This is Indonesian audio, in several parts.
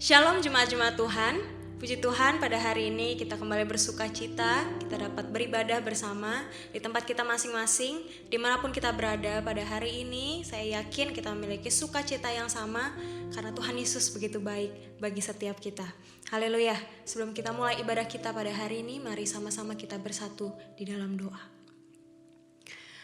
Shalom jemaat-jemaat Tuhan. Puji Tuhan, pada hari ini kita kembali bersuka cita, kita dapat beribadah bersama di tempat kita masing-masing, dimanapun kita berada. Pada hari ini saya yakin kita memiliki sukacita yang sama karena Tuhan Yesus begitu baik bagi setiap kita. Haleluya. Sebelum kita mulai ibadah kita pada hari ini, mari sama-sama kita bersatu di dalam doa.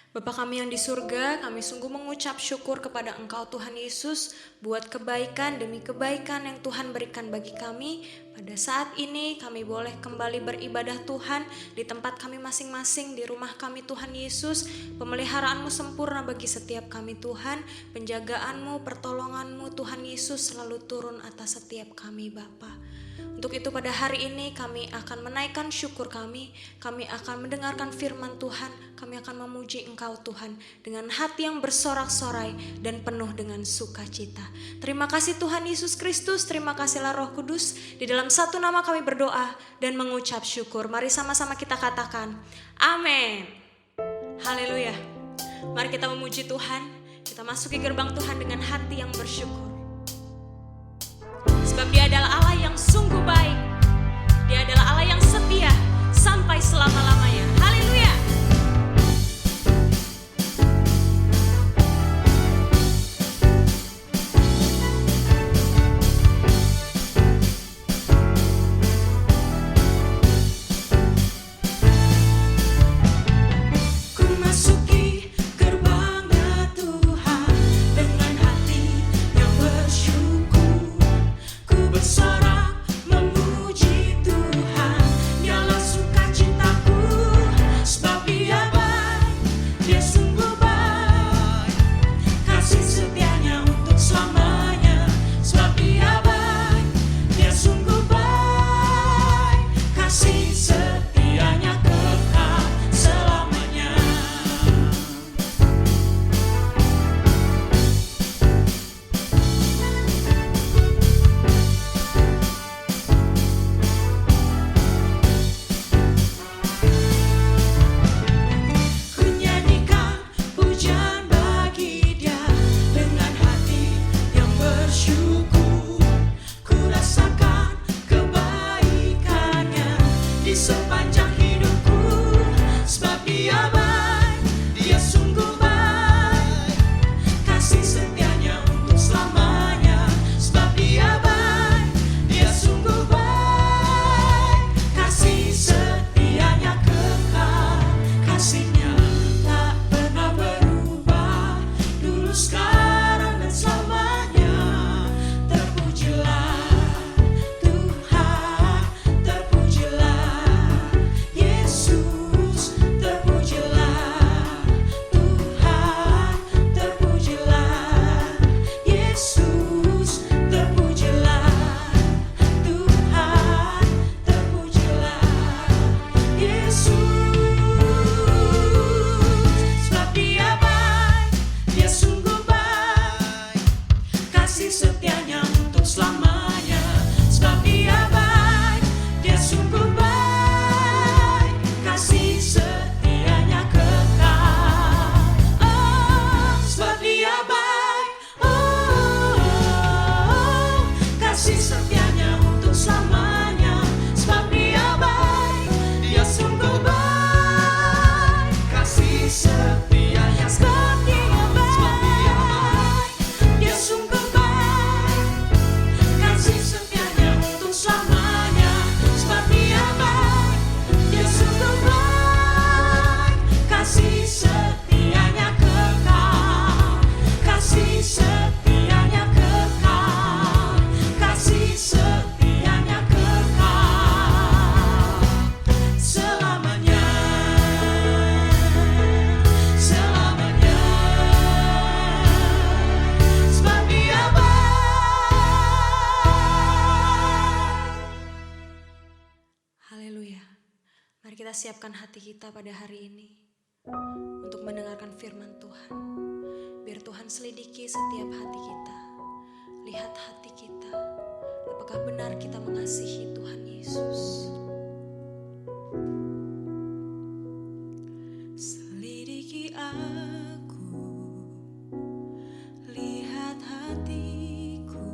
Bapa kami yang di surga, kami sungguh mengucap syukur kepada Engkau Tuhan Yesus buat kebaikan demi kebaikan yang Tuhan berikan bagi kami. Pada saat ini kami boleh kembali beribadah Tuhan di tempat kami masing-masing, di rumah kami Tuhan Yesus. Pemeliharaan-Mu sempurna bagi setiap kami Tuhan. Penjagaan-Mu, pertolongan-Mu Tuhan Yesus selalu turun atas setiap kami Bapa. Untuk itu pada hari ini kami akan menaikkan syukur kami akan mendengarkan firman Tuhan, kami akan memuji Engkau Tuhan dengan hati yang bersorak-sorai dan penuh dengan sukacita. Terima kasih Tuhan Yesus Kristus, terima kasihlah Roh Kudus, di dalam satu nama kami berdoa dan mengucap syukur. Mari sama-sama kita katakan, amin. Haleluya. Mari kita memuji Tuhan, kita masuki gerbang Tuhan dengan hati yang bersyukur. Sebab Dia adalah Allah yang sungguh baik. Dia adalah Allah yang setia sampai selama-lamanya. Haleluya. Siapkan hati kita pada hari ini untuk mendengarkan firman Tuhan. Biar Tuhan selidiki setiap hati kita. Lihat hati kita, apakah benar kita mengasihi Tuhan Yesus. Selidiki aku, lihat hatiku,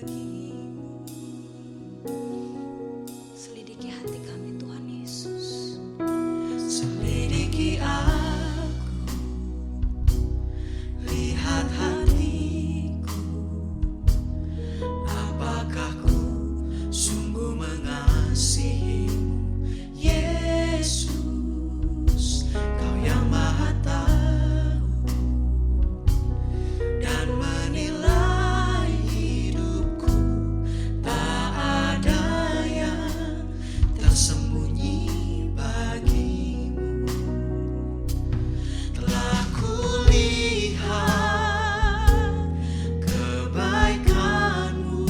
bagimu. Selidiki hati kami Tuhan Yesus. Selidiki aku, lihat hatiku, apakah ku sungguh mengasihimu, Yesus. Kau yang Maha Tahu dan menilai hidupku, tak ada yang tersembunyi bagimu. Telah kulihat kebaikanmu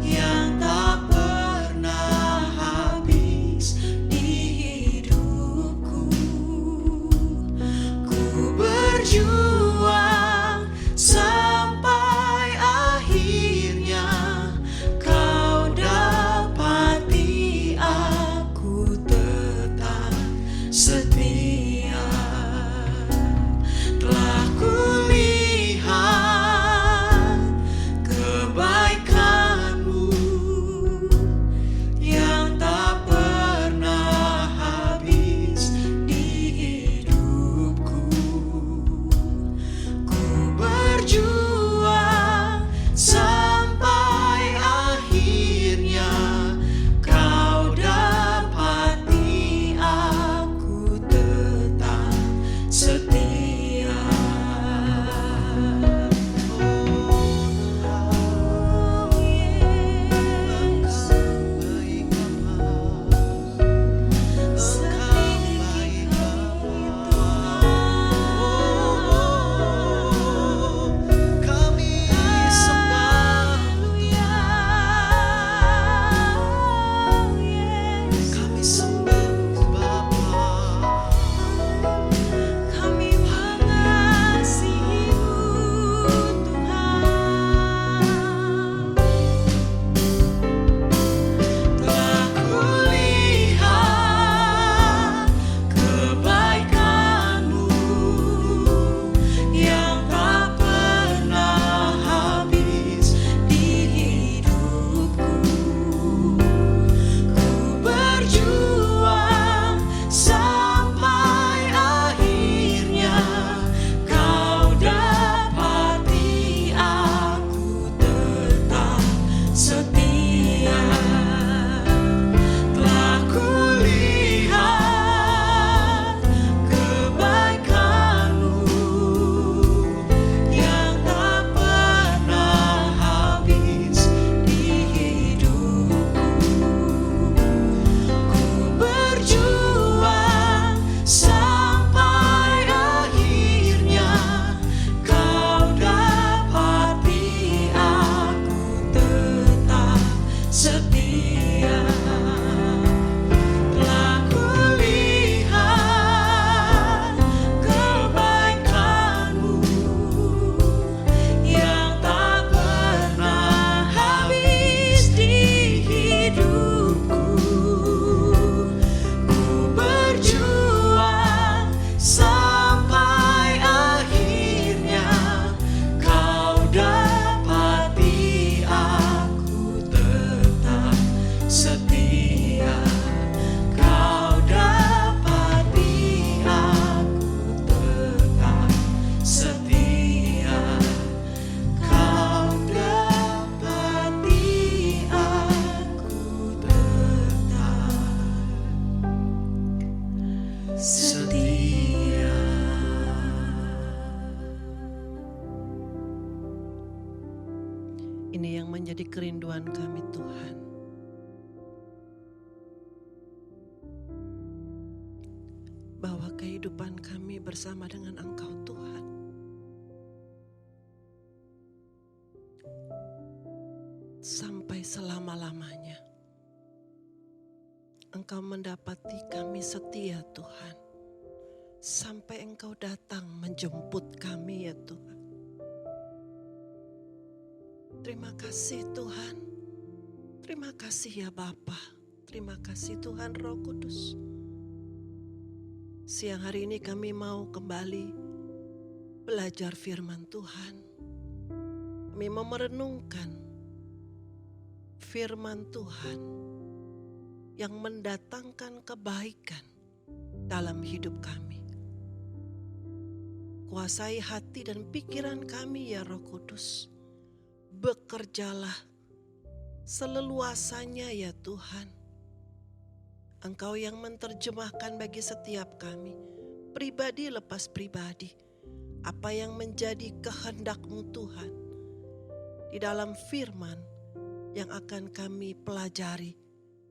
yang tak pernah habis di hidupku. Ku berjuang sampai akhirnya kau dapati aku tetap setia. Telah kulihat kebaikanmu yang tak pernah habis di hidupku. Ku berjuang sampai akhirnya kau dapati aku tetap setia. Oh Yesus, selidiki kami Tuhan. Kami sembah, kami sembah Bapa. Kami mengasihimu Tuhan. Telah kulihat kebaikanmu yang tak pernah habis di hidupku. Ku berjuang sampai akhirnya kau dapati aku tetap setia. Telah kulihat kebaikanmu yang tak pernah habis di hidupku. Ku berjuang sampai akhirnya kau dapati aku tetap setia. Telah kulihat kebaikanmu yang tak pernah habis di hidupku. Ku berjuang sampai akhirnya kau dapati aku tetap setia. Kau dapati aku tetap setia. Kau dapati aku tetap setia. Ini yang menjadi kerinduan kami Tuhan. Bahwa kehidupan kami bersama dengan Engkau Tuhan sampai selama-lamanya. Engkau mendapati kami setia Tuhan. Sampai Engkau datang menjemput kami ya Tuhan. Terima kasih Tuhan. Terima kasih ya Bapa. Terima kasih Tuhan Roh Kudus. Siang hari ini kami mau kembali belajar firman Tuhan. Kami mau merenungkan firman Tuhan yang mendatangkan kebaikan dalam hidup kami. Kuasai hati dan pikiran kami ya Roh Kudus. Bekerjalah seleluasanya ya Tuhan. Engkau yang menerjemahkan bagi setiap kami, pribadi lepas pribadi, apa yang menjadi kehendak-Mu Tuhan di dalam firman yang akan kami pelajari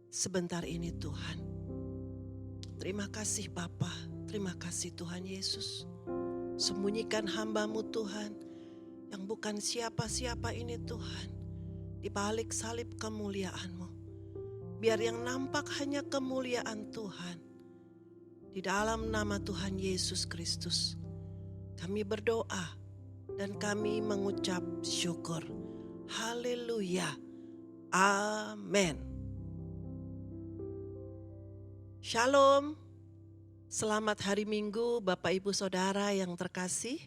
sebentar ini Tuhan. Terima kasih Bapa, terima kasih Tuhan Yesus. Sembunyikan hamba-Mu Tuhan yang bukan siapa-siapa ini Tuhan, di balik salib kemuliaan-Mu. Biar yang nampak hanya kemuliaan Tuhan. Di dalam nama Tuhan Yesus Kristus, kami berdoa dan kami mengucap syukur. Haleluya. Amin. Shalom. Selamat hari Minggu Bapak Ibu Saudara yang terkasih.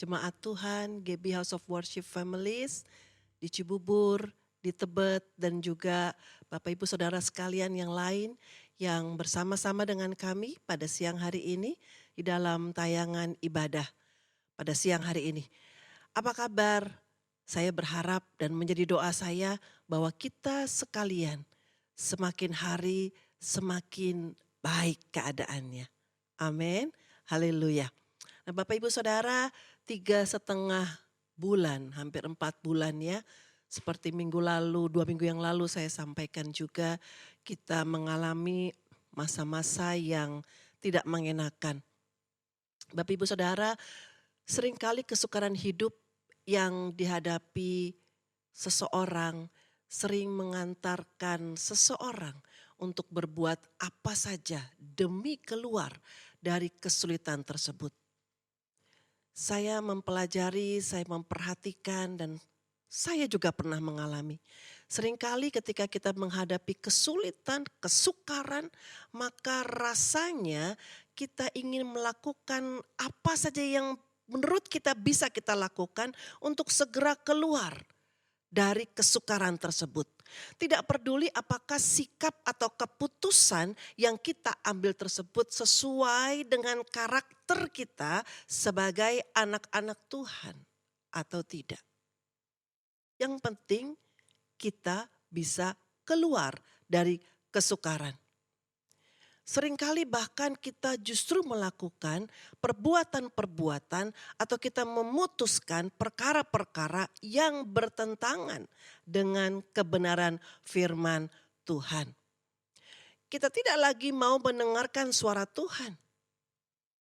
Jemaat Tuhan, GB House of Worship Families di Cibubur, di Tebet, dan juga Bapak Ibu Saudara sekalian yang lain yang bersama-sama dengan kami pada siang hari ini di dalam tayangan ibadah pada siang hari ini. Apa kabar? Saya berharap dan menjadi doa saya bahwa kita sekalian semakin hari semakin baik keadaannya. Amin. Haleluya. Nah Bapak Ibu Saudara, 3,5 bulan, hampir 4 bulan ya. Seperti minggu lalu, 2 minggu yang lalu saya sampaikan juga kita mengalami masa-masa yang tidak mengenakan. Bapak Ibu Saudara, seringkali kesukaran hidup yang dihadapi seseorang sering mengantarkan seseorang untuk berbuat apa saja demi keluar dari kesulitan tersebut. Saya mempelajari, saya memperhatikan dan saya juga pernah mengalami. Seringkali ketika kita menghadapi kesulitan, kesukaran, maka rasanya kita ingin melakukan apa saja yang menurut kita bisa kita lakukan untuk segera keluar dari kesukaran tersebut. Tidak peduli apakah sikap atau keputusan yang kita ambil tersebut sesuai dengan karakter kita sebagai anak-anak Tuhan atau tidak. Yang penting kita bisa keluar dari kesukaran. Seringkali bahkan kita justru melakukan perbuatan-perbuatan atau kita memutuskan perkara-perkara yang bertentangan dengan kebenaran firman Tuhan. Kita tidak lagi mau mendengarkan suara Tuhan.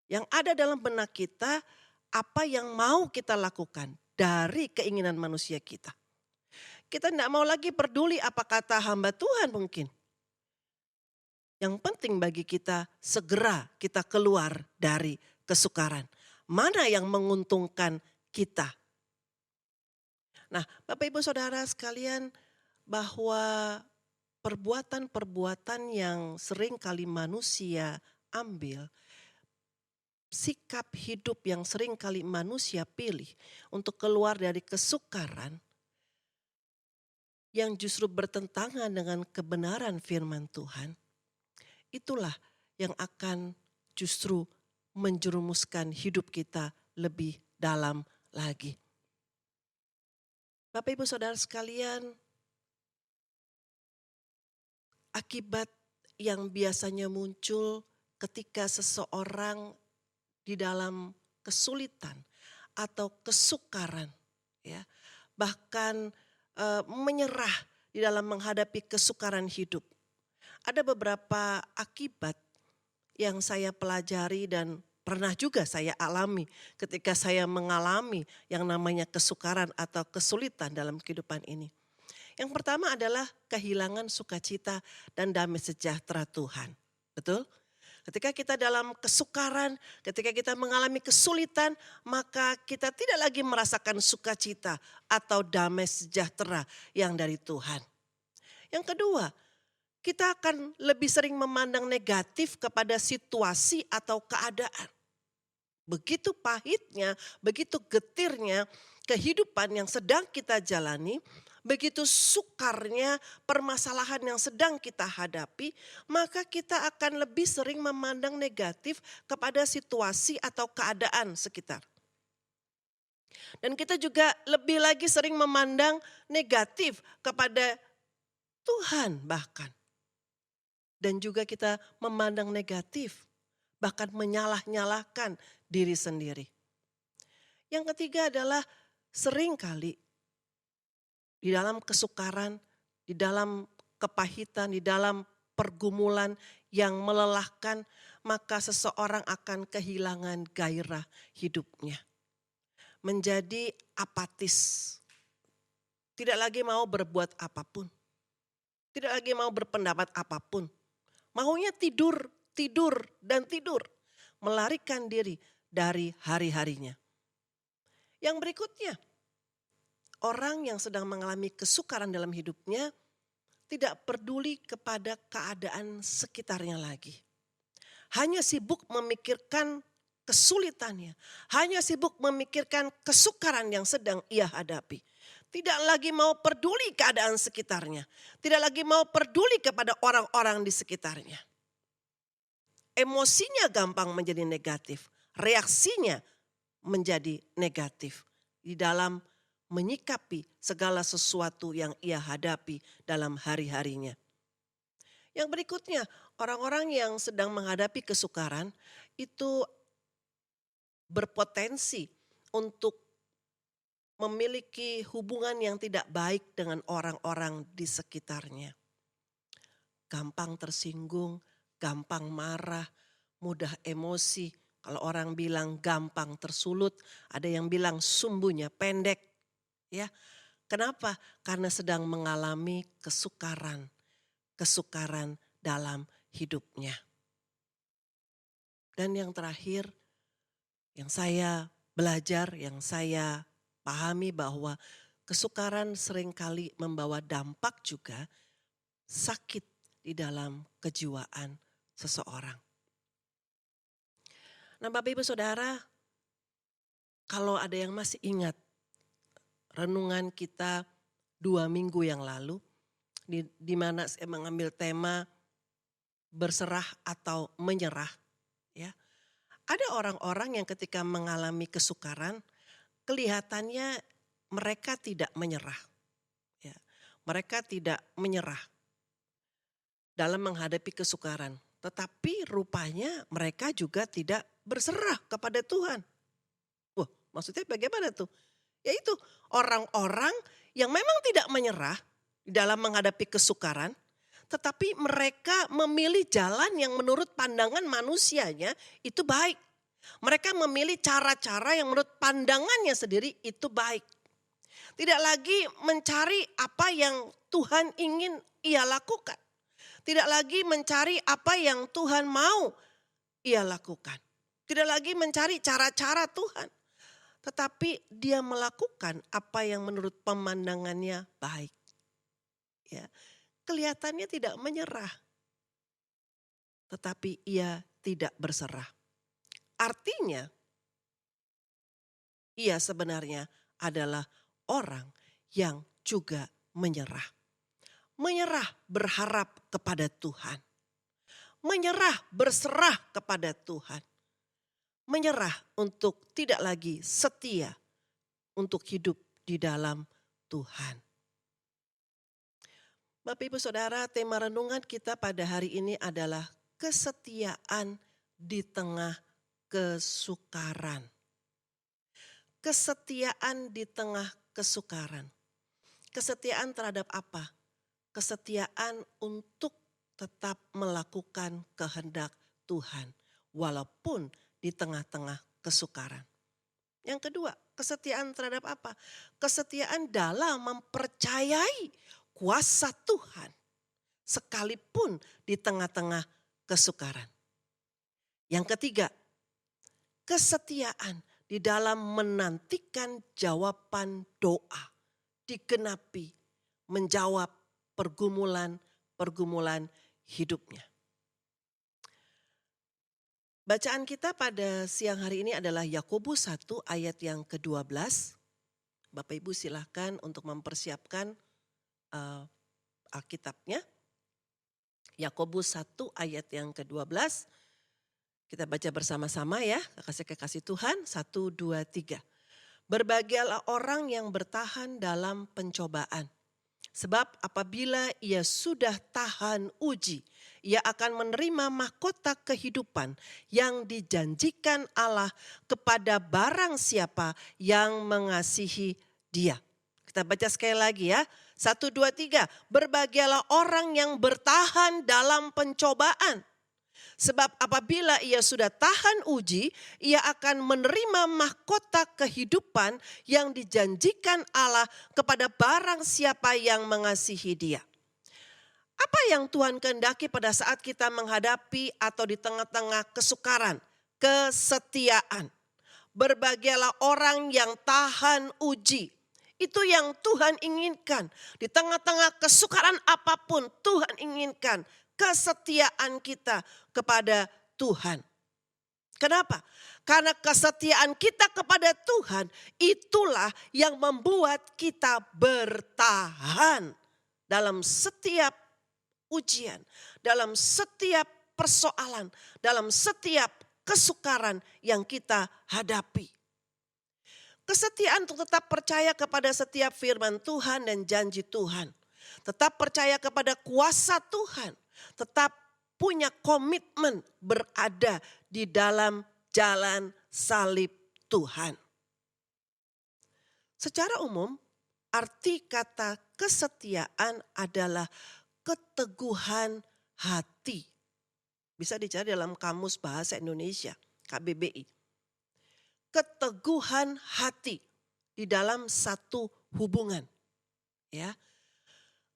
Yang ada dalam benak kita, apa yang mau kita lakukan dari keinginan manusia kita. Kita tidak mau lagi peduli apa kata hamba Tuhan mungkin. Yang penting bagi kita segera kita keluar dari kesukaran. Mana yang menguntungkan kita? Nah Bapak Ibu Saudara sekalian, bahwa perbuatan-perbuatan yang sering kali manusia ambil, sikap hidup yang sering kali manusia pilih untuk keluar dari kesukaran, yang justru bertentangan dengan kebenaran firman Tuhan, itulah yang akan justru menjerumuskan hidup kita lebih dalam lagi. Bapak Ibu Saudara sekalian, akibat yang biasanya muncul ketika seseorang di dalam kesulitan atau kesukaran, ya, bahkan menyerah di dalam menghadapi kesukaran hidup. Ada beberapa akibat yang saya pelajari dan pernah juga saya alami ketika saya mengalami yang namanya kesukaran atau kesulitan dalam kehidupan ini. Yang pertama adalah kehilangan sukacita dan damai sejahtera Tuhan. Betul? Ketika kita dalam kesukaran, ketika kita mengalami kesulitan, maka kita tidak lagi merasakan sukacita atau damai sejahtera yang dari Tuhan. Yang kedua, kita akan lebih sering memandang negatif kepada situasi atau keadaan. Begitu pahitnya, begitu getirnya kehidupan yang sedang kita jalani, begitu sukarnya permasalahan yang sedang kita hadapi, maka kita akan lebih sering memandang negatif kepada situasi atau keadaan sekitar. Dan kita juga lebih lagi sering memandang negatif kepada Tuhan bahkan. Dan juga kita memandang negatif, bahkan menyalah-nyalahkan diri sendiri. Yang ketiga adalah seringkali di dalam kesukaran, di dalam kepahitan, di dalam pergumulan yang melelahkan, maka seseorang akan kehilangan gairah hidupnya. Menjadi apatis. Tidak lagi mau berbuat apapun. Tidak lagi mau berpendapat apapun. Maunya tidur, tidur, dan tidur. Melarikan diri dari hari-harinya. Yang berikutnya, orang yang sedang mengalami kesukaran dalam hidupnya tidak peduli kepada keadaan sekitarnya lagi. Hanya sibuk memikirkan kesulitannya. Hanya sibuk memikirkan kesukaran yang sedang ia hadapi. Tidak lagi mau peduli keadaan sekitarnya. Tidak lagi mau peduli kepada orang-orang di sekitarnya. Emosinya gampang menjadi negatif. Reaksinya menjadi negatif. Di dalam menyikapi segala sesuatu yang ia hadapi dalam hari-harinya. Yang berikutnya, orang-orang yang sedang menghadapi kesukaran itu berpotensi untuk memiliki hubungan yang tidak baik dengan orang-orang di sekitarnya. Gampang tersinggung, gampang marah, mudah emosi. Kalau orang bilang gampang tersulut, ada yang bilang sumbunya pendek. Ya, kenapa? Karena sedang mengalami kesukaran dalam hidupnya. Dan yang terakhir, yang saya belajar, yang saya pahami bahwa kesukaran seringkali membawa dampak juga sakit di dalam kejiwaan seseorang. Nah, Bapak Ibu Saudara, kalau ada yang masih ingat renungan kita 2 minggu yang lalu, di mana saya mengambil tema berserah atau menyerah, ya. Ada orang-orang yang ketika mengalami kesukaran, kelihatannya mereka tidak menyerah. Ya, mereka tidak menyerah dalam menghadapi kesukaran. Tetapi rupanya mereka juga tidak berserah kepada Tuhan. Wah, maksudnya bagaimana tuh? Yaitu orang-orang yang memang tidak menyerah dalam menghadapi kesukaran. Tetapi mereka memilih jalan yang menurut pandangan manusianya itu baik. Mereka memilih cara-cara yang menurut pandangannya sendiri itu baik. Tidak lagi mencari apa yang Tuhan ingin ia lakukan. Tidak lagi mencari apa yang Tuhan mau ia lakukan. Tidak lagi mencari cara-cara Tuhan. Tetapi dia melakukan apa yang menurut pemandangannya baik. Ya, kelihatannya tidak menyerah. Tetapi ia tidak berserah. Artinya, ia sebenarnya adalah orang yang juga menyerah. Menyerah berharap kepada Tuhan. Menyerah berserah kepada Tuhan. Menyerah untuk tidak lagi setia untuk hidup di dalam Tuhan. Bapak Ibu Saudara, tema renungan kita pada hari ini adalah kesetiaan di tengah kesukaran. Kesetiaan di tengah kesukaran. Kesetiaan terhadap apa? Kesetiaan untuk tetap melakukan kehendak Tuhan walaupun di tengah-tengah kesukaran. Yang kedua, kesetiaan terhadap apa? Kesetiaan dalam mempercayai kuasa Tuhan sekalipun di tengah-tengah kesukaran. Yang ketiga, kesetiaan di dalam menantikan jawaban doa digenapi menjawab pergumulan hidupnya. Bacaan kita pada siang hari ini adalah Yakobus 1 ayat yang ke-12. Bapak Ibu silahkan untuk mempersiapkan Alkitabnya. Yakobus 1 ayat yang ke-12. Kita baca bersama-sama ya, kekasih-kekasih Tuhan. 1, 2, 3. Berbahagialah orang yang bertahan dalam pencobaan. Sebab apabila ia sudah tahan uji, ia akan menerima mahkota kehidupan yang dijanjikan Allah kepada barang siapa yang mengasihi dia. Kita baca sekali lagi ya. 1, 2, 3. Berbahagialah orang yang bertahan dalam pencobaan. Sebab apabila ia sudah tahan uji, ia akan menerima mahkota kehidupan yang dijanjikan Allah kepada barang siapa yang mengasihi dia. Apa yang Tuhan kehendaki pada saat kita menghadapi atau di tengah-tengah kesukaran? Kesetiaan. Berbahagialah orang yang tahan uji. Itu yang Tuhan inginkan. Di tengah-tengah kesukaran apapun Tuhan inginkan kesetiaan kita kepada Tuhan. Kenapa? Karena kesetiaan kita kepada Tuhan itulah yang membuat kita bertahan dalam setiap ujian, dalam setiap persoalan, dalam setiap kesukaran yang kita hadapi. Kesetiaan untuk tetap percaya kepada setiap firman Tuhan dan janji Tuhan. Tetap percaya kepada kuasa Tuhan. Tetap punya komitmen berada di dalam jalan salib Tuhan. Secara umum, arti kata kesetiaan adalah keteguhan hati. Bisa dicari dalam Kamus Bahasa Indonesia, KBBI. Keteguhan hati di dalam satu hubungan. Ya.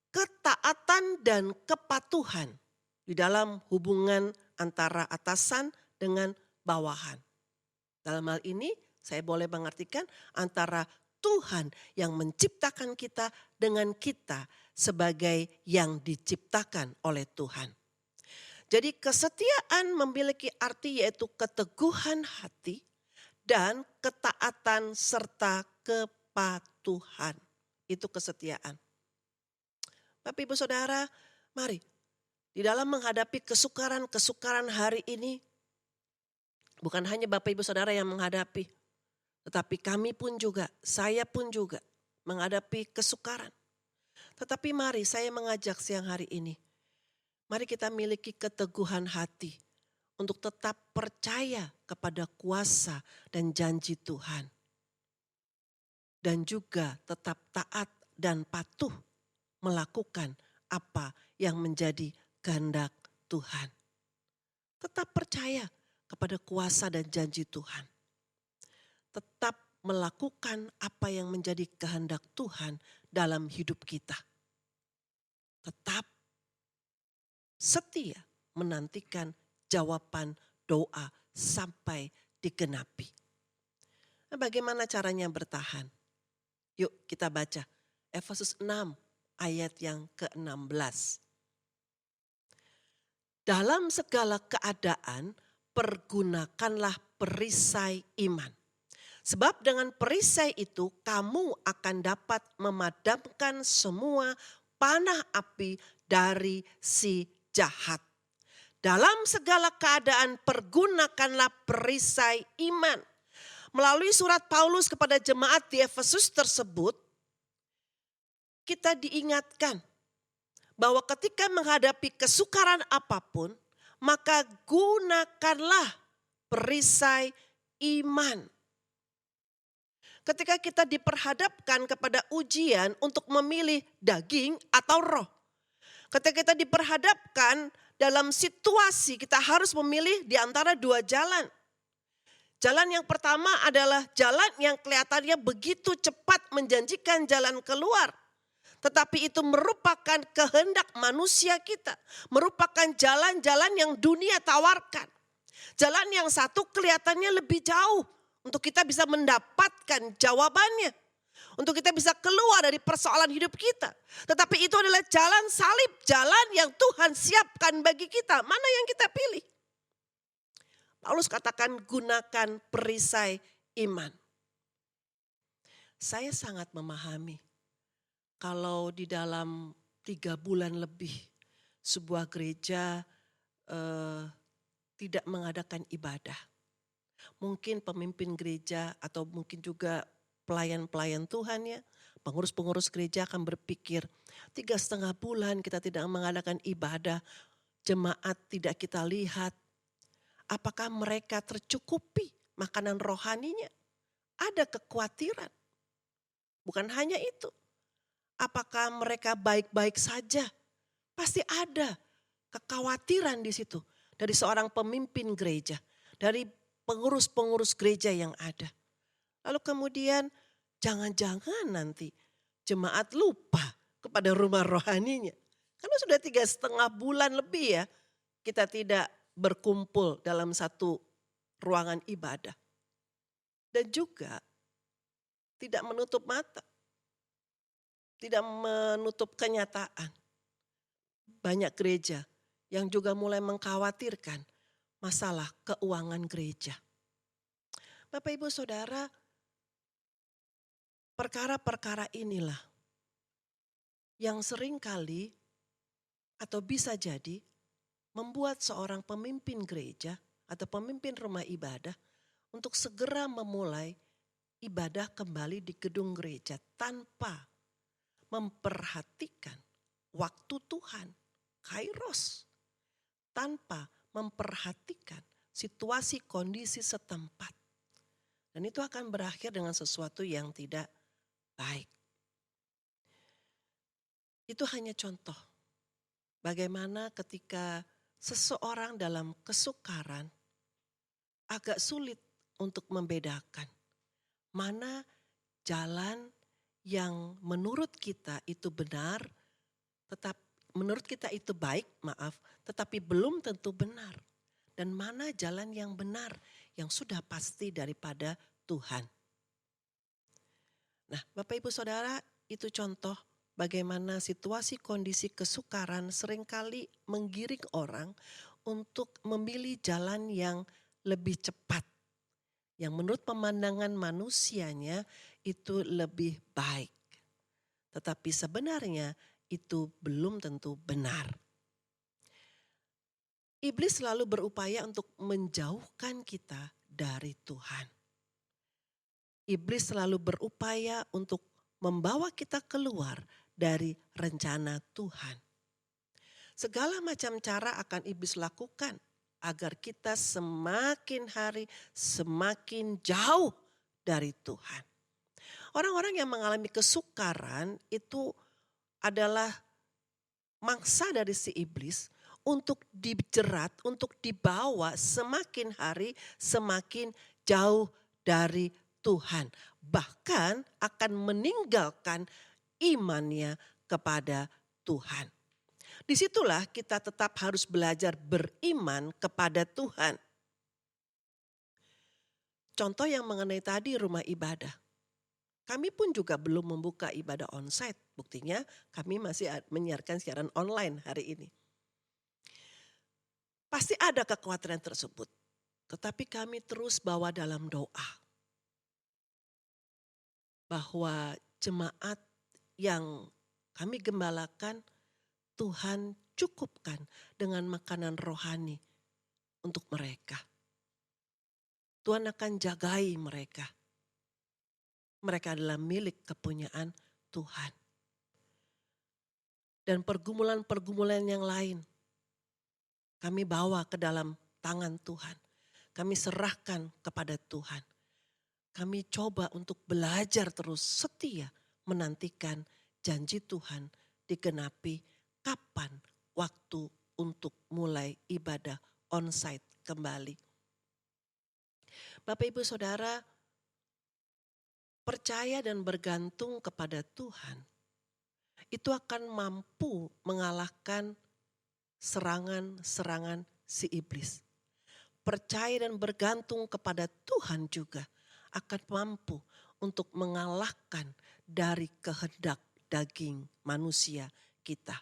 Ketaatan dan kepatuhan di dalam hubungan antara atasan dengan bawahan. Dalam hal ini saya boleh mengartikan antara Tuhan yang menciptakan kita dengan kita sebagai yang diciptakan oleh Tuhan. Jadi kesetiaan memiliki arti yaitu keteguhan hati dan ketaatan serta kepatuhan. Itu kesetiaan. Bapak Ibu Saudara, mari di dalam menghadapi kesukaran hari ini, bukan hanya Bapak Ibu Saudara yang menghadapi, tetapi kami pun juga, saya pun juga menghadapi kesukaran. Tetapi mari saya mengajak siang hari ini, mari kita miliki keteguhan hati untuk tetap percaya kepada kuasa dan janji Tuhan. Dan juga tetap taat dan patuh melakukan apa yang menjadi kehendak Tuhan. Tetap percaya kepada kuasa dan janji Tuhan. Tetap melakukan apa yang menjadi kehendak Tuhan dalam hidup kita. Tetap setia menantikan jawaban doa sampai digenapi. Nah, bagaimana caranya bertahan? Yuk kita baca Efesus 6 ayat yang ke-16. Dalam segala keadaan pergunakanlah perisai iman. Sebab dengan perisai itu kamu akan dapat memadamkan semua panah api dari si jahat. Dalam segala keadaan pergunakanlah perisai iman. Melalui surat Paulus kepada jemaat di Efesus tersebut, kita diingatkan bahwa ketika menghadapi kesukaran apapun, maka gunakanlah perisai iman. Ketika kita diperhadapkan kepada ujian untuk memilih daging atau roh. Ketika kita diperhadapkan dalam situasi kita harus memilih di antara dua jalan. Jalan yang pertama adalah jalan yang kelihatannya begitu cepat menjanjikan jalan keluar. Tetapi itu merupakan kehendak manusia kita. Merupakan jalan-jalan yang dunia tawarkan. Jalan yang satu kelihatannya lebih jauh. Untuk kita bisa mendapatkan jawabannya. Untuk kita bisa keluar dari persoalan hidup kita. Tetapi itu adalah jalan salib. Jalan yang Tuhan siapkan bagi kita. Mana yang kita pilih? Paulus katakan gunakan perisai iman. Saya sangat memahami kalau di dalam 3 bulan lebih sebuah gereja tidak mengadakan ibadah. Mungkin pemimpin gereja atau mungkin juga pelayan-pelayan Tuhan ya, pengurus-pengurus gereja akan berpikir 3,5 bulan kita tidak mengadakan ibadah, jemaat tidak kita lihat. Apakah mereka tercukupi makanan rohaninya? Ada kekhawatiran. Bukan hanya itu. Apakah mereka baik-baik saja? Pasti ada kekhawatiran di situ dari seorang pemimpin gereja, dari pengurus-pengurus gereja yang ada. Lalu kemudian jangan-jangan nanti jemaat lupa kepada rumah rohaninya. Karena sudah 3,5 bulan lebih ya kita tidak berkumpul dalam satu ruangan ibadah. Dan juga tidak menutup mata, tidak menutup kenyataan. Banyak gereja yang juga mulai mengkhawatirkan masalah keuangan gereja. Bapak Ibu Saudara, perkara-perkara inilah yang seringkali atau bisa jadi membuat seorang pemimpin gereja atau pemimpin rumah ibadah untuk segera memulai ibadah kembali di gedung gereja tanpa memperhatikan waktu Tuhan, kairos, tanpa memperhatikan situasi kondisi setempat. Dan itu akan berakhir dengan sesuatu yang tidak baik. Itu hanya contoh bagaimana ketika seseorang dalam kesukaran agak sulit untuk membedakan mana jalan yang menurut kita itu benar, menurut kita itu baik, tetapi belum tentu benar. Dan mana jalan yang benar yang sudah pasti daripada Tuhan. Nah, Bapak Ibu Saudara, itu contoh bagaimana situasi kondisi kesukaran seringkali menggiring orang untuk memilih jalan yang lebih cepat. Yang menurut pemandangan manusianya itu lebih baik. Tetapi sebenarnya itu belum tentu benar. Iblis selalu berupaya untuk menjauhkan kita dari Tuhan. Iblis selalu berupaya untuk membawa kita keluar dari rencana Tuhan. Segala macam cara akan iblis lakukan agar kita semakin hari semakin jauh dari Tuhan. Orang-orang yang mengalami kesukaran itu adalah mangsa dari si iblis untuk dijerat, untuk dibawa semakin hari semakin jauh dari Tuhan. Bahkan akan meninggalkan imannya kepada Tuhan. Disitulah kita tetap harus belajar beriman kepada Tuhan. Contoh yang mengenai tadi rumah ibadah. Kami pun juga belum membuka ibadah onsite. Buktinya kami masih menyiarkan siaran online hari ini. Pasti ada kekhawatiran tersebut. Tetapi kami terus bawa dalam doa. Bahwa jemaat yang kami gembalakan Tuhan cukupkan dengan makanan rohani untuk mereka. Tuhan akan jagai mereka. Mereka adalah milik kepunyaan Tuhan. Dan pergumulan-pergumulan yang lain kami bawa ke dalam tangan Tuhan. Kami serahkan kepada Tuhan. Kami coba untuk belajar terus setia menantikan janji Tuhan digenapi kapan waktu untuk mulai ibadah onsite kembali. Bapak Ibu Saudara, percaya dan bergantung kepada Tuhan itu akan mampu mengalahkan serangan-serangan si iblis. Percaya dan bergantung kepada Tuhan juga akan mampu untuk mengalahkan dari kehendak daging manusia kita.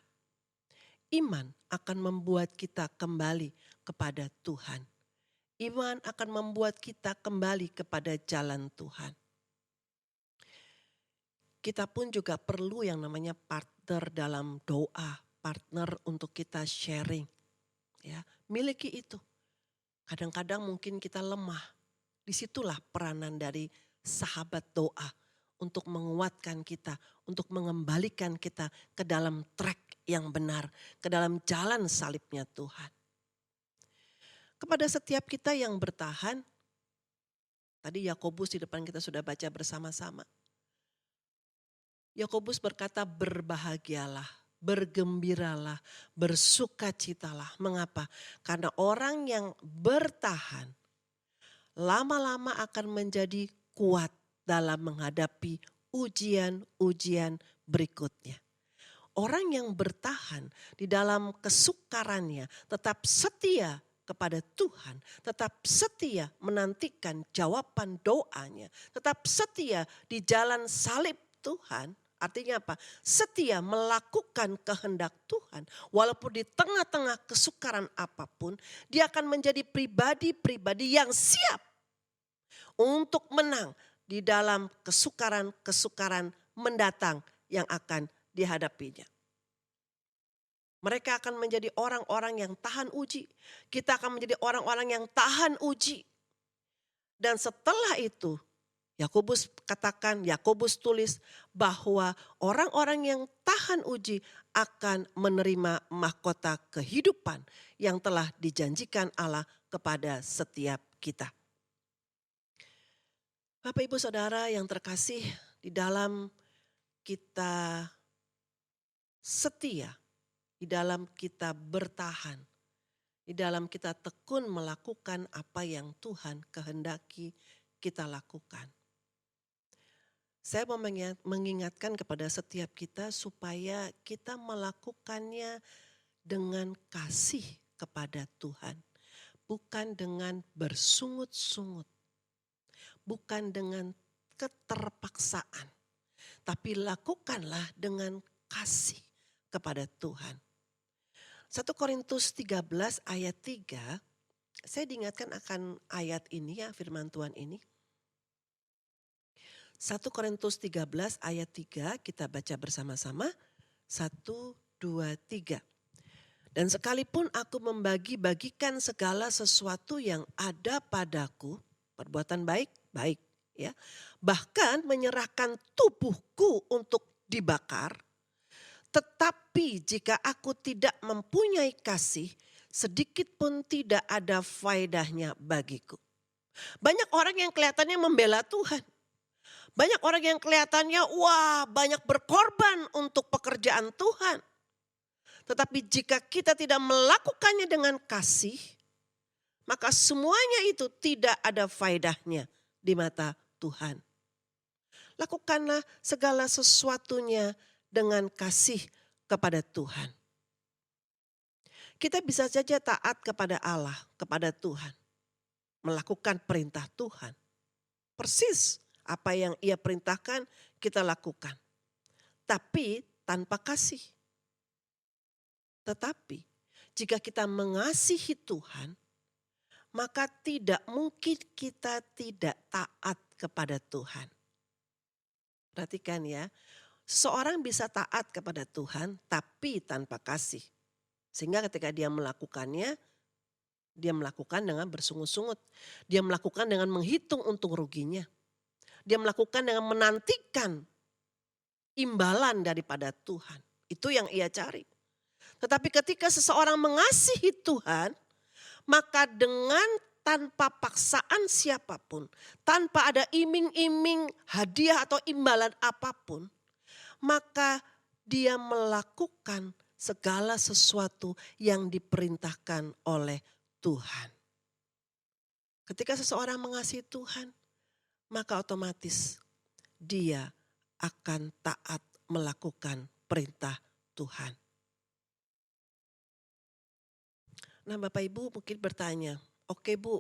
Iman akan membuat kita kembali kepada Tuhan. Iman akan membuat kita kembali kepada jalan Tuhan. kita pun juga perlu yang namanya partner dalam doa, partner untuk kita sharing. Ya, miliki itu. Kadang-kadang mungkin kita lemah. Disitulah peranan dari sahabat doa untuk menguatkan kita, untuk mengembalikan kita ke dalam track yang benar, ke dalam jalan salibnya Tuhan. Kepada setiap kita yang bertahan, tadi Yakobus di depan kita sudah baca bersama-sama. Yakobus berkata berbahagialah, bergembiralah, bersukacitalah. Mengapa? Karena orang yang bertahan lama-lama akan menjadi kuat dalam menghadapi ujian-ujian berikutnya. Orang yang bertahan di dalam kesukarannya tetap setia kepada Tuhan, tetap setia menantikan jawaban doanya, tetap setia di jalan salib Tuhan. Artinya apa? Setia melakukan kehendak Tuhan. Walaupun di tengah-tengah kesukaran apapun, dia akan menjadi pribadi-pribadi yang siap untuk menang di dalam kesukaran-kesukaran mendatang yang akan dihadapinya. Mereka akan menjadi orang-orang yang tahan uji. Kita akan menjadi orang-orang yang tahan uji. Dan setelah itu, Yakobus tulis bahwa orang-orang yang tahan uji akan menerima mahkota kehidupan yang telah dijanjikan Allah kepada setiap kita. Bapak Ibu Saudara yang terkasih, di dalam kita setia, di dalam kita bertahan, di dalam kita tekun melakukan apa yang Tuhan kehendaki kita lakukan. Saya mau mengingatkan kepada setiap kita supaya kita melakukannya dengan kasih kepada Tuhan. Bukan dengan bersungut-sungut. Bukan dengan keterpaksaan. Tapi lakukanlah dengan kasih kepada Tuhan. 1 Korintus 13 ayat 3, saya diingatkan akan ayat ini ya, firman Tuhan ini. 1 Korintus 13 ayat 3 kita baca bersama-sama. 1, 2, 3. Dan sekalipun aku membagi-bagikan segala sesuatu yang ada padaku, perbuatan baik, baik ya. Bahkan menyerahkan tubuhku untuk dibakar, tetapi jika aku tidak mempunyai kasih, sedikit pun tidak ada faedahnya bagiku. Banyak orang yang kelihatannya membela Tuhan. Banyak orang yang kelihatannya banyak berkorban untuk pekerjaan Tuhan. Tetapi jika kita tidak melakukannya dengan kasih, maka semuanya itu tidak ada faedahnya di mata Tuhan. Lakukanlah segala sesuatunya dengan kasih kepada Tuhan. Kita bisa saja taat kepada Allah, kepada Tuhan. Melakukan perintah Tuhan. Persis apa yang Ia perintahkan kita lakukan. Tapi tanpa kasih. Tetapi jika kita mengasihi Tuhan, maka tidak mungkin kita tidak taat kepada Tuhan. Perhatikan ya, seorang bisa taat kepada Tuhan tapi tanpa kasih. Sehingga ketika dia melakukannya, dia melakukan dengan bersungut-sungut. Dia melakukan dengan menghitung untung ruginya. Dia melakukan dengan menantikan imbalan daripada Tuhan. Itu yang ia cari. Tetapi ketika seseorang mengasihi Tuhan, maka dengan tanpa paksaan siapapun, tanpa ada iming-iming hadiah atau imbalan apapun, maka dia melakukan segala sesuatu yang diperintahkan oleh Tuhan. Ketika seseorang mengasihi Tuhan, maka otomatis dia akan taat melakukan perintah Tuhan. Nah Bapak Ibu mungkin bertanya, oke Bu,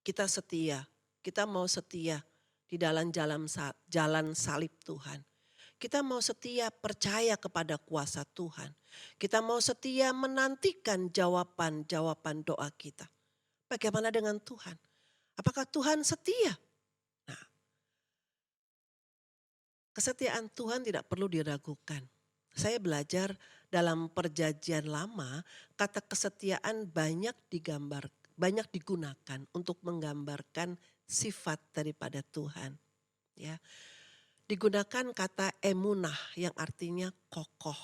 kita setia, kita mau setia di dalam jalan salib Tuhan. Kita mau setia percaya kepada kuasa Tuhan. Kita mau setia menantikan jawaban-jawaban doa kita. Bagaimana dengan Tuhan? Apakah Tuhan setia? Nah, Kesetiaan Tuhan tidak perlu diragukan. Saya belajar dalam perjanjian lama, kata kesetiaan banyak digunakan untuk menggambarkan sifat daripada Tuhan. Ya, digunakan kata emunah yang artinya kokoh.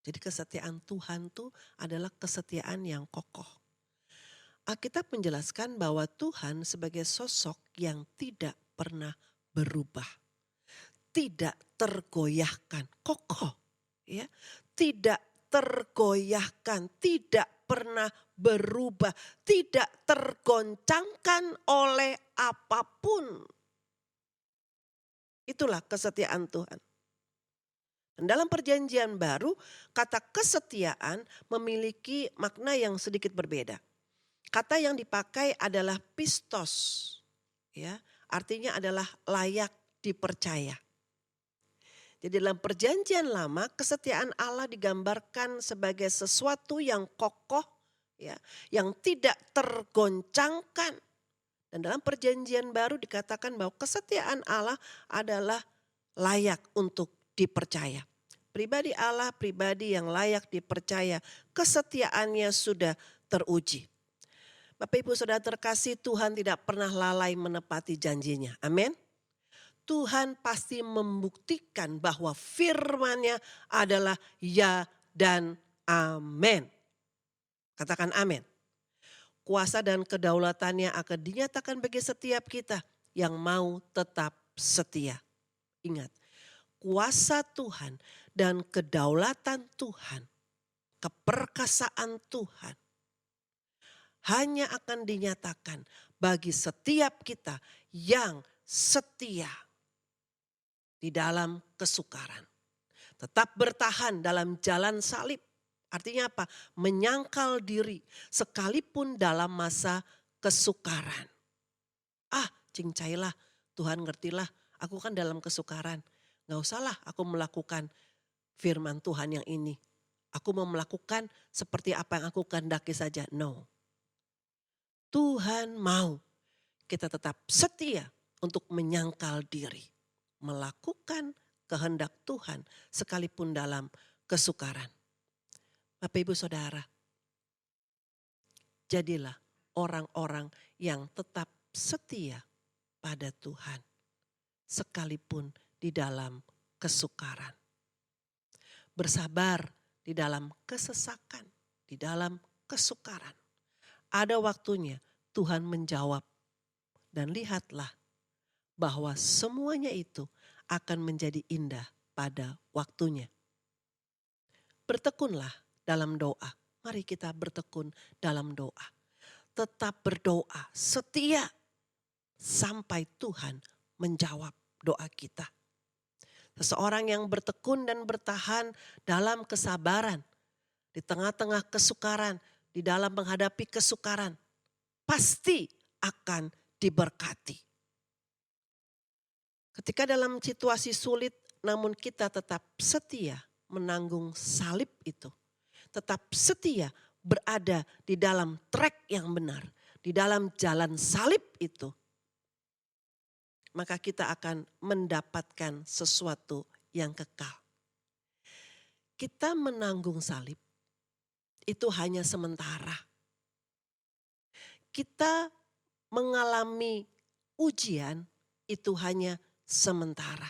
Jadi kesetiaan Tuhan itu adalah kesetiaan yang kokoh. Alkitab menjelaskan bahwa Tuhan sebagai sosok yang tidak pernah berubah, tidak tergoyahkan, kokoh, ya, tidak tergoyahkan, tidak pernah berubah, tidak tergoncangkan oleh apapun. Itulah kesetiaan Tuhan. Dan dalam perjanjian baru, kata kesetiaan memiliki makna yang sedikit berbeda. Kata yang dipakai adalah pistos, ya, artinya adalah layak dipercaya. Jadi dalam perjanjian lama, kesetiaan Allah digambarkan sebagai sesuatu yang kokoh, ya, yang tidak tergoncangkan. Dan dalam perjanjian baru dikatakan bahwa kesetiaan Allah adalah layak untuk dipercaya. Pribadi Allah, pribadi yang layak dipercaya, kesetiaannya sudah teruji. Bapak Ibu Saudara terkasih, Tuhan tidak pernah lalai menepati janjinya. Amin. Tuhan pasti membuktikan bahwa firman-Nya adalah ya dan amin. Katakan amin. Kuasa dan kedaulatannya akan dinyatakan bagi setiap kita yang mau tetap setia. Ingat, kuasa Tuhan dan kedaulatan Tuhan, keperkasaan Tuhan hanya akan dinyatakan bagi setiap kita yang setia di dalam kesukaran. Tetap bertahan dalam jalan salib. Artinya apa? Menyangkal diri sekalipun dalam masa kesukaran. Cincailah, Tuhan ngertilah, aku kan dalam kesukaran. Gak usahlah aku melakukan firman Tuhan yang ini. Aku mau melakukan seperti apa yang aku kehendaki saja. No. Tuhan mau kita tetap setia untuk menyangkal diri. Melakukan kehendak Tuhan sekalipun dalam kesukaran. Bapak Ibu Saudara, jadilah orang-orang yang tetap setia pada Tuhan sekalipun di dalam kesukaran. Bersabar di dalam kesesakan, di dalam kesukaran. Ada waktunya Tuhan menjawab dan lihatlah bahwa semuanya itu akan menjadi indah pada waktunya. Bertekunlah dalam doa. Mari kita bertekun dalam doa. Tetap berdoa, setia sampai Tuhan menjawab doa kita. Seseorang yang bertekun dan bertahan dalam kesabaran, di tengah-tengah kesukaran, di dalam menghadapi kesukaran, pasti akan diberkati. Ketika dalam situasi sulit, namun kita tetap setia menanggung salib itu. Tetap setia berada di dalam trek yang benar, di dalam jalan salib itu. Maka kita akan mendapatkan sesuatu yang kekal. Kita menanggung salib itu hanya sementara. Kita mengalami ujian itu hanya sementara.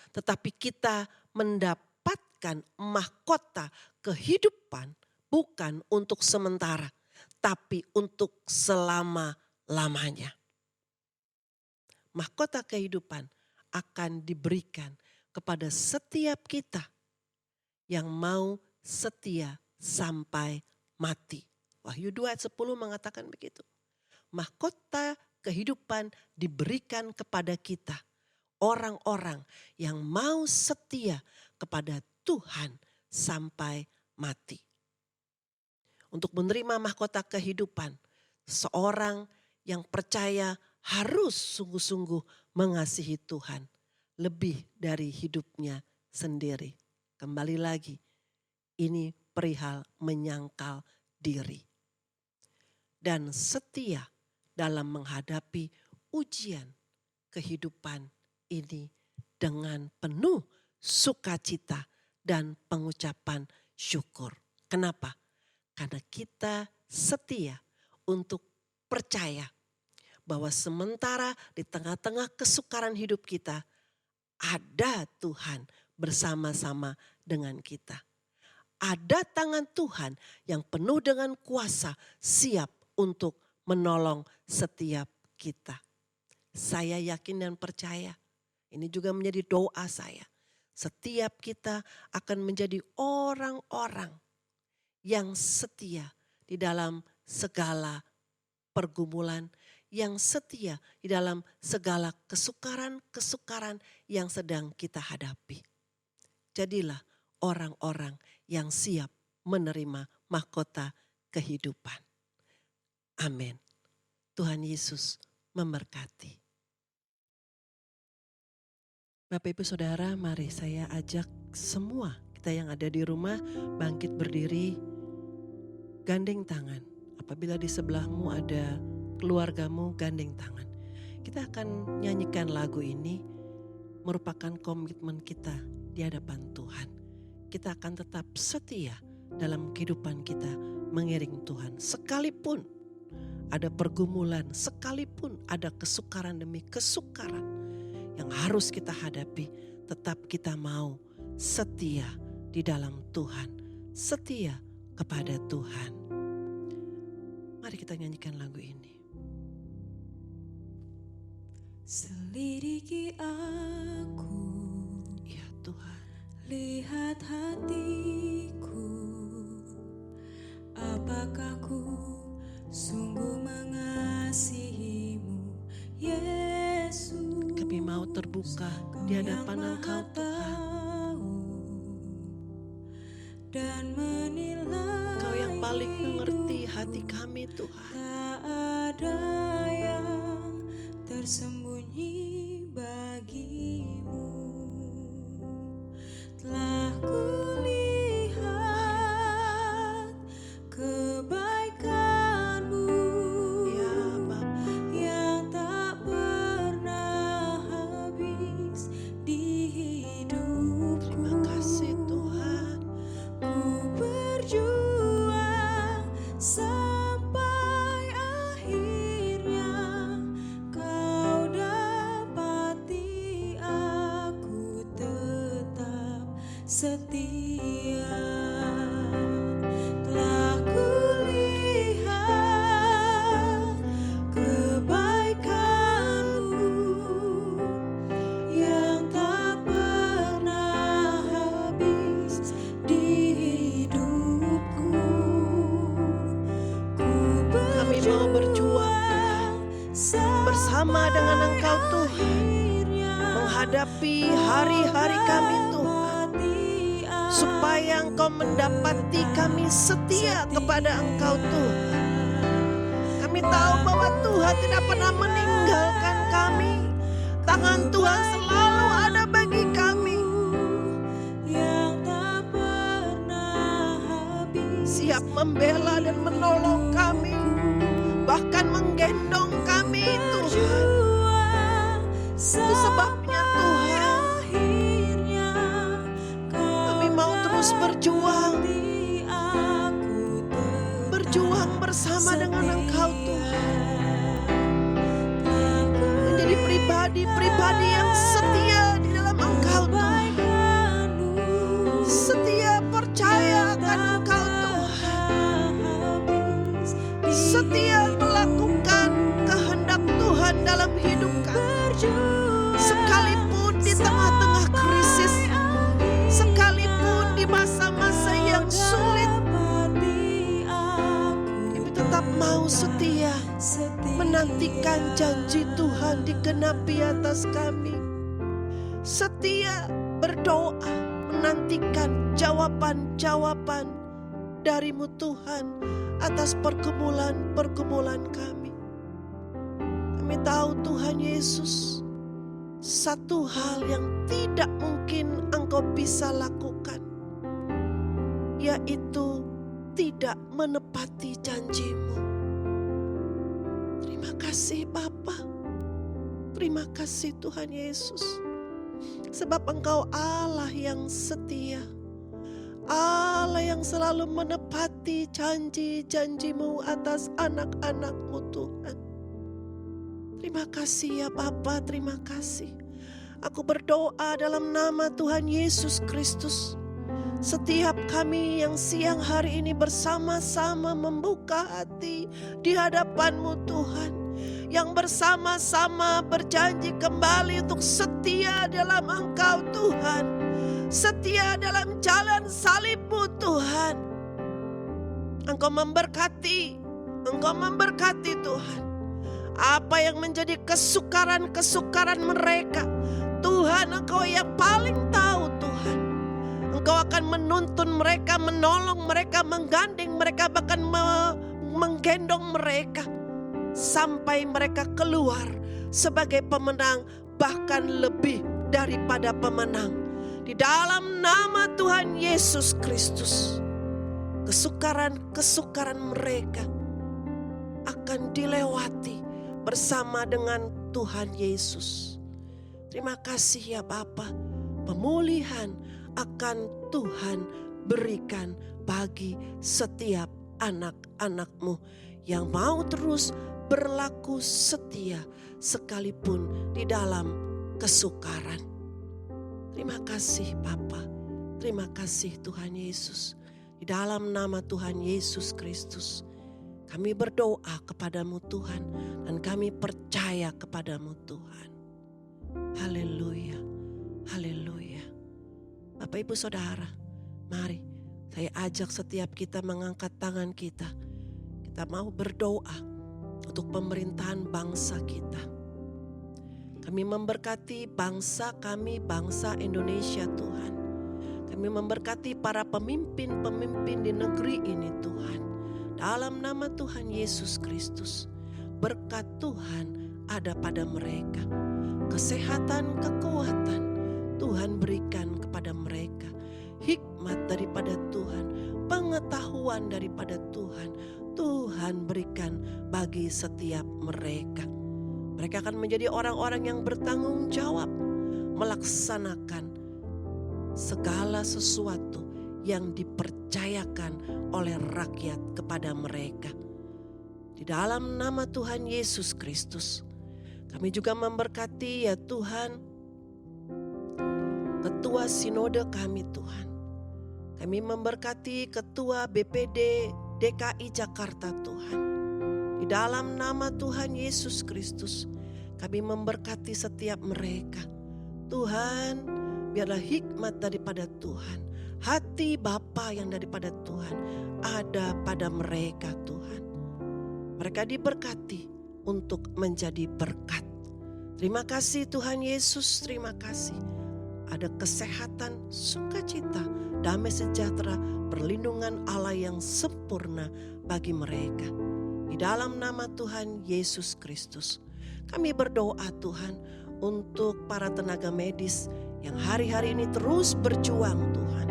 Tetapi kita mendapatkan mahkota kehidupan bukan untuk sementara, tapi untuk selama-lamanya. Mahkota kehidupan akan diberikan kepada setiap kita yang mau setia sampai mati. Wahyu 2 ayat 10 mengatakan begitu. Mahkota kehidupan diberikan kepada kita. Orang-orang yang mau setia kepada Tuhan sampai mati. Untuk menerima mahkota kehidupan, seorang yang percaya harus sungguh-sungguh mengasihi Tuhan lebih dari hidupnya sendiri. Kembali lagi, ini perihal menyangkal diri. Dan setia dalam menghadapi ujian kehidupan ini dengan penuh sukacita dan pengucapan syukur. Kenapa? Karena kita setia untuk percaya bahwa sementara di tengah-tengah kesukaran hidup kita, ada Tuhan bersama-sama dengan kita. Ada tangan Tuhan yang penuh dengan kuasa siap untuk menolong setiap kita. Saya yakin dan percaya, ini juga menjadi doa saya. Setiap kita akan menjadi orang-orang yang setia di dalam segala pergumulan, yang setia di dalam segala kesukaran-kesukaran yang sedang kita hadapi. Jadilah orang-orang yang siap menerima mahkota kehidupan. Amin. Tuhan Yesus memberkati. Bapak Ibu Saudara, mari saya ajak semua kita yang ada di rumah bangkit berdiri, gandeng tangan. Apabila di sebelahmu ada keluargamu, gandeng tangan. Kita akan nyanyikan lagu ini, merupakan komitmen kita di hadapan Tuhan. Kita akan tetap setia dalam kehidupan kita mengiring Tuhan. Sekalipun ada pergumulan, sekalipun ada kesukaran demi kesukaran yang harus kita hadapi, tetap kita mau setia di dalam Tuhan, setia kepada Tuhan. Mari kita nyanyikan lagu ini. Selidiki aku, Ya Tuhan, lihat hatiku, apakah ku sungguh mengasihimu, Yesus. kami mau terbuka di hadapan Engkau Tuhan. Dan menilai Engkau yang paling mengerti hati kami Tuhan. tak ada yang tersembunyi bagimu. Telah kulihat kebaikanmu Ya Bapa, yang tak pernah habis di hidupku. terima kasih Tuhan. Ku berjuang sampai akhirnya, Kau dapati aku tetap setia. Telah kulihat kebaikanmu yang tak pernah habis di hidupku. Kami mau berjuang bersama dengan Engkau Tuhan, menghadapi hari-hari kami Tuhan, supaya Engkau mendapati kami setia kepada Engkau Tuhan. Kami tahu bahwa Tuhan tidak pernah meninggalkan kami. Tangan Tuhan selalu ada bagi kami, yang tak pernah habis, siap membela dan menolong kami, bahkan menggendong kami Tuhan. Itu sebabnya Tuhan, akhirnya kami mau terus berjuang, berjuang bersama dengan Engkau Tuhan, menjadi pribadi-pribadi yang setia di dalam Engkau Tuhan, setia percaya akan Engkau Tuhan, setia melakukan kehendak Tuhan dalam hidup kami, sekalipun di tengah-tengah krisis, sekalipun di masa-masa yang sulit, kami tetap mau setia menantikan janji Tuhan digenapi atas kami. Setia berdoa menantikan jawaban-jawaban dari-Mu Tuhan atas pergumulan-pergumulan kami. Kami tahu Tuhan Yesus, satu hal yang tidak mungkin Engkau bisa lakukan, yaitu tidak menepati janji-Mu. Terima kasih Bapa. Terima kasih Tuhan Yesus. Sebab Engkau Allah yang setia. Allah yang selalu menepati janji-janji-Mu atas anak-anak-Mu Tuhan. Terima kasih ya Bapa, terima kasih. Aku berdoa dalam nama Tuhan Yesus Kristus. Setiap kami yang siang hari ini bersama-sama membuka hati di hadapan-Mu Tuhan. Yang bersama-sama berjanji kembali untuk setia dalam Engkau Tuhan. Setia dalam jalan salib-Mu Tuhan. Engkau memberkati Tuhan. Apa yang menjadi kesukaran-kesukaran mereka, Tuhan Engkau yang paling tahu Tuhan. Engkau akan menuntun mereka, menolong mereka, menggandeng mereka, bahkan menggendong mereka. Sampai mereka keluar sebagai pemenang, bahkan lebih daripada pemenang. Di dalam nama Tuhan Yesus Kristus, kesukaran-kesukaran mereka akan dilewati bersama dengan Tuhan Yesus. Terima kasih ya Bapa, pemulihan akan Tuhan berikan bagi setiap anak-anak-Mu yang mau terus berlaku setia sekalipun di dalam kesukaran. Terima kasih Bapa, terima kasih Tuhan Yesus. Di dalam nama Tuhan Yesus Kristus, kami berdoa kepadamu Tuhan, dan kami percaya kepadamu Tuhan. Haleluya, haleluya. Bapak Ibu Saudara, mari saya ajak setiap kita mengangkat tangan kita. Kita mau berdoa untuk pemerintahan bangsa kita. Kami memberkati bangsa kami, bangsa Indonesia Tuhan. Kami memberkati para pemimpin-pemimpin di negeri ini Tuhan. Dalam nama Tuhan Yesus Kristus, berkat Tuhan ada pada mereka. Kesehatan, kekuatan Tuhan berikan kepada mereka. Hikmat daripada Tuhan, pengetahuan daripada Tuhan, Tuhan berikan bagi setiap mereka. Mereka akan menjadi orang-orang yang bertanggung jawab melaksanakan segala sesuatu yang dipercayakan oleh rakyat kepada mereka. Di dalam nama Tuhan Yesus Kristus, kami juga memberkati ya Tuhan, Ketua Sinode kami Tuhan. Kami memberkati Ketua BPD DKI Jakarta Tuhan. Di dalam nama Tuhan Yesus Kristus, kami memberkati setiap mereka. Tuhan, biarlah hikmat daripada Tuhan, hati Bapa yang daripada Tuhan ada pada mereka Tuhan. Mereka diberkati untuk menjadi berkat. Terima kasih Tuhan Yesus, terima kasih. Ada kesehatan, sukacita, damai sejahtera, perlindungan Allah yang sempurna bagi mereka. Di dalam nama Tuhan Yesus Kristus, kami berdoa Tuhan untuk para tenaga medis yang hari-hari ini terus berjuang Tuhan.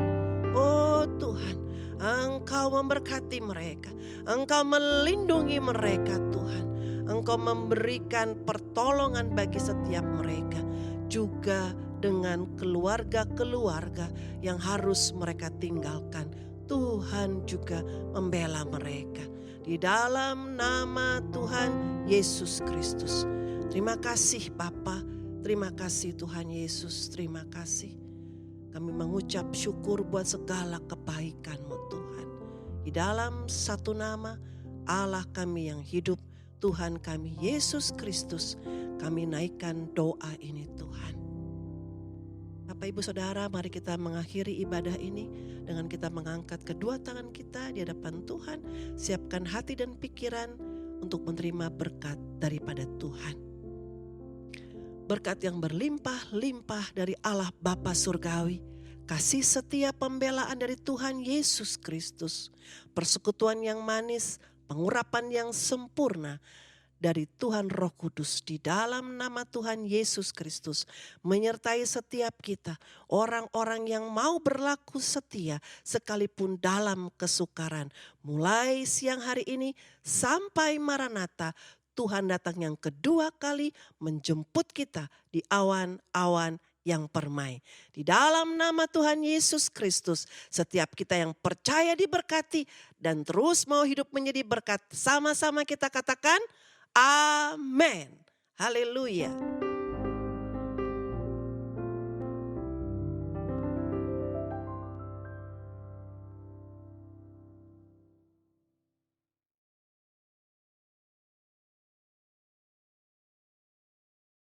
Oh Tuhan, Engkau memberkati mereka, Engkau melindungi mereka Tuhan. Engkau memberikan pertolongan bagi setiap mereka, juga dengan keluarga-keluarga yang harus mereka tinggalkan. Tuhan juga membela mereka. Di dalam nama Tuhan Yesus Kristus. Terima kasih Bapa, terima kasih Tuhan Yesus, terima kasih. Kami mengucap syukur buat segala kebaikan-Mu Tuhan. Di dalam satu nama Allah kami yang hidup, Tuhan kami Yesus Kristus, kami naikkan doa ini Tuhan. Bapak Ibu Saudara, mari kita mengakhiri ibadah ini dengan kita mengangkat kedua tangan kita di hadapan Tuhan. Siapkan hati dan pikiran untuk menerima berkat daripada Tuhan. Berkat yang berlimpah-limpah dari Allah Bapa Surgawi, kasih setia pembelaan dari Tuhan Yesus Kristus, persekutuan yang manis, pengurapan yang sempurna dari Tuhan Roh Kudus di dalam nama Tuhan Yesus Kristus menyertai setiap kita, orang-orang yang mau berlaku setia sekalipun dalam kesukaran. Mulai siang hari ini sampai Maranatha, Tuhan datang yang kedua kali menjemput kita di awan-awan yang permai. Di dalam nama Tuhan Yesus Kristus, setiap kita yang percaya diberkati dan terus mau hidup menjadi berkat, sama-sama kita katakan amin. Haleluya.